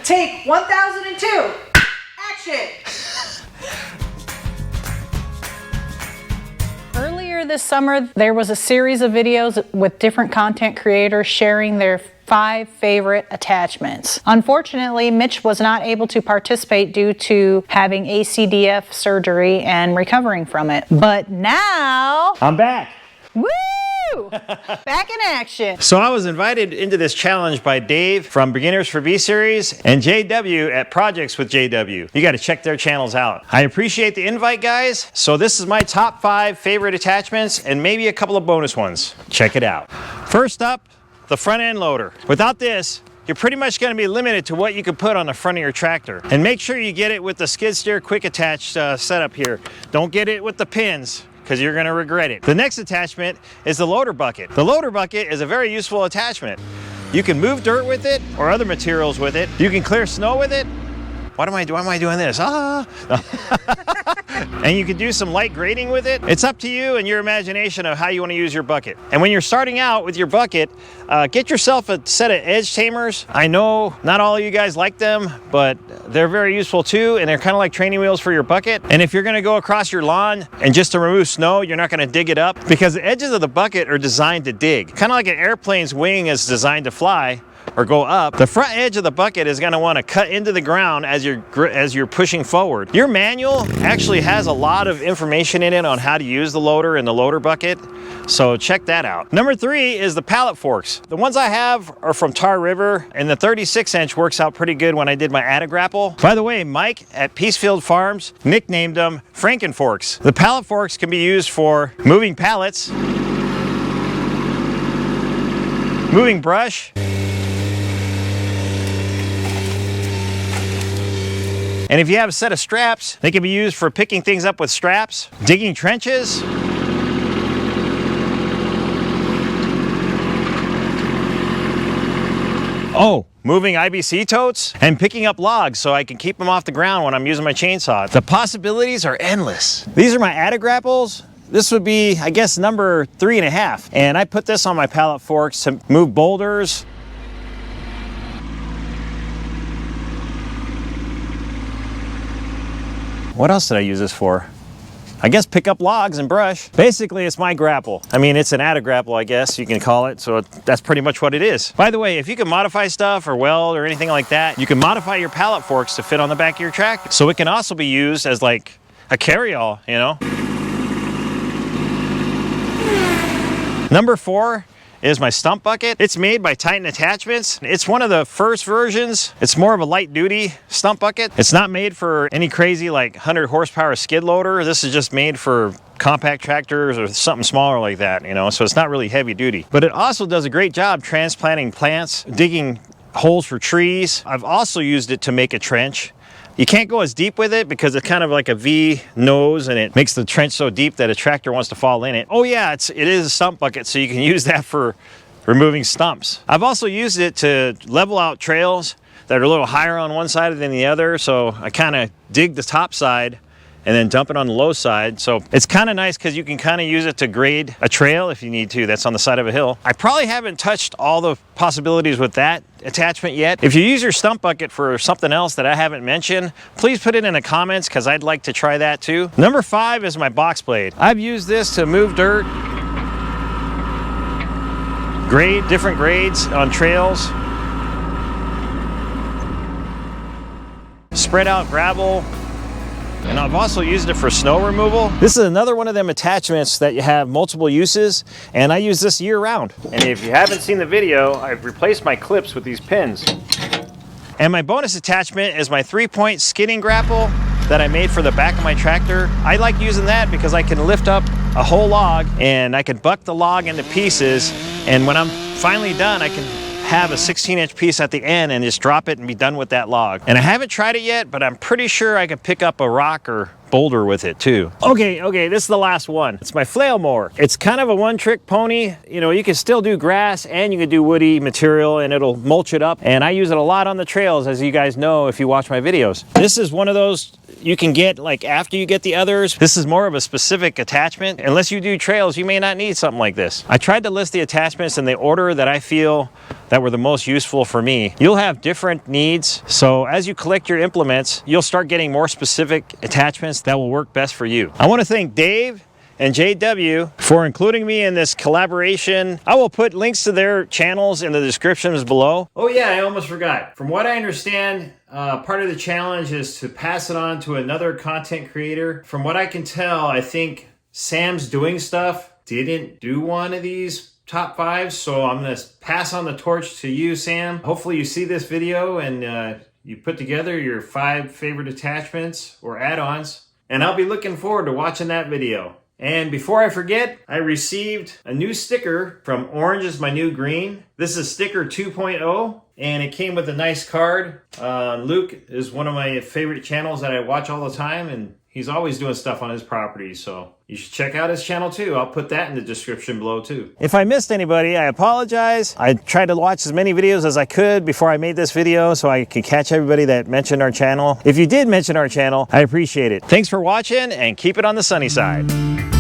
Take 1002. Action. Earlier this summer, there was a series of videos with different content creators sharing their 5 favorite attachments. Unfortunately, Mitch was not able to participate due to having ACDF surgery and recovering from it. But now, I'm back. woo! Back in action. So I was invited into this challenge by Dave from Beginners for V-Series and JW at Projects with JW. You got to check their channels out. I appreciate the invite, guys. So this is my top 5 favorite attachments and maybe a couple of bonus ones. Check it out. First up, the front end loader. Without this, you're pretty much going to be limited to what you can put on the front of your tractor. And make sure you get it with the skid steer quick attach setup here. Don't get it with the pins, because you're going to regret it. The next attachment is the loader bucket. The loader bucket is a very useful attachment. You can move dirt with it or other materials with it. You can clear snow with it. Why am I doing this? And you can do some light grading with it. It's up to you and your imagination of how you want to use your bucket. And when you're starting out with your bucket, get yourself a set of edge tamers. I know not all of you guys like them, but they're very useful too, and they're kind of like training wheels for your bucket. And if you're going to go across your lawn and just to remove snow, you're not going to dig it up, because the edges of the bucket are designed to dig. Kind of like an airplane's wing is designed to fly or go up. The front edge of the bucket is going to want to cut into the ground as you're pushing forward. Your manual actually has a lot of information in it on how to use the loader and the loader bucket, so check that out. Number 3 is the Pallet Forks. The ones I have are from Tar River, and the 36-inch works out pretty good when I did my Grapple. By the way, Mike at Peacefield Farms nicknamed them Franken Forks. The Pallet Forks can be used for moving pallets, moving brush, and if you have a set of straps, they can be used for picking things up with straps, digging trenches, moving IBC totes, and picking up logs so I can keep them off the ground when I'm using my chainsaw. The possibilities are endless. These are my Grapples. This would be, I guess, number 3.5. And I put this on my Pallet Forks to move boulders, what else did I use this for? I guess pick up logs and brush. Basically, it's my grapple. I mean, it's an grapple, I guess you can call it, so that's pretty much what it is. By the way, if you can modify stuff or weld or anything like that, you can modify your Pallet Forks to fit on the back of your tractor. So it can also be used as like a carry-all, you know? Number 4 is my Stump Bucket. It's made by Titan Attachments. It's one of the first versions. It's more of a light duty stump bucket. It's not made for any crazy like 100 horsepower skid loader. This is just made for compact tractors or something smaller like that, you know, so it's not really heavy duty. But it also does a great job transplanting plants, digging holes for trees. I've also used it to make a trench. You can't go as deep with it because it's kind of like a V nose, and it makes the trench so deep that a tractor wants to fall in it. Oh yeah, it is a stump bucket, so you can use that for removing stumps. I've also used it to level out trails that are a little higher on one side than the other, so I kind of dig the top side and then dump it on the low side. So it's kind of nice because you can kind of use it to grade a trail if you need to that's on the side of a hill. I probably haven't touched all the possibilities with that attachment yet. If you use your stump bucket for something else that I haven't mentioned, please put it in the comments because I'd like to try that too. Number 5 is my box blade. I've used this to move dirt, grade different grades on trails, spread out gravel, and I've also used it for snow removal. This is another one of them attachments that you have multiple uses, and I use this year round. And if you haven't seen the video, I've replaced my clips with these pins. And my bonus attachment is my 3-point skidding grapple that I made for the back of my tractor. I like using that because I can lift up a whole log and I can buck the log into pieces, and when I'm finally done, I can have a 16-inch piece at the end and just drop it and be done with that log. And I haven't tried it yet, but I'm pretty sure I can pick up a rock or bolder with it too. Okay, this is the last one. It's my flail mower. It's kind of a one-trick pony. You know, you can still do grass and you can do woody material and it'll mulch it up. And I use it a lot on the trails, as you guys know if you watch my videos. This is one of those you can get like after you get the others. This is more of a specific attachment. Unless you do trails, you may not need something like this. I tried to list the attachments in the order that I feel that were the most useful for me. You'll have different needs, so as you collect your implements, you'll start getting more specific attachments that will work best for you. I want to thank Dave and JW for including me in this collaboration. I will put links to their channels in the descriptions below. Oh yeah, I almost forgot. From what I understand, part of the challenge is to pass it on to another content creator. From what I can tell, I think Sam's Doing Stuff didn't do one of these top 5, so I'm gonna pass on the torch to you, Sam. Hopefully you see this video and you put together your 5 favorite attachments or add-ons, and I'll be looking forward to watching that video. And before I forget, I received a new sticker from Orange is My New Green. This is sticker 2.0, and it came with a nice card. Luke is one of my favorite channels that I watch all the time, and he's always doing stuff on his property, so you should check out his channel too. I'll put that in the description below too. If I missed anybody, I apologize. I tried to watch as many videos as I could before I made this video so I could catch everybody that mentioned our channel. If you did mention our channel, I appreciate it. Thanks for watching and keep it on the sunny side.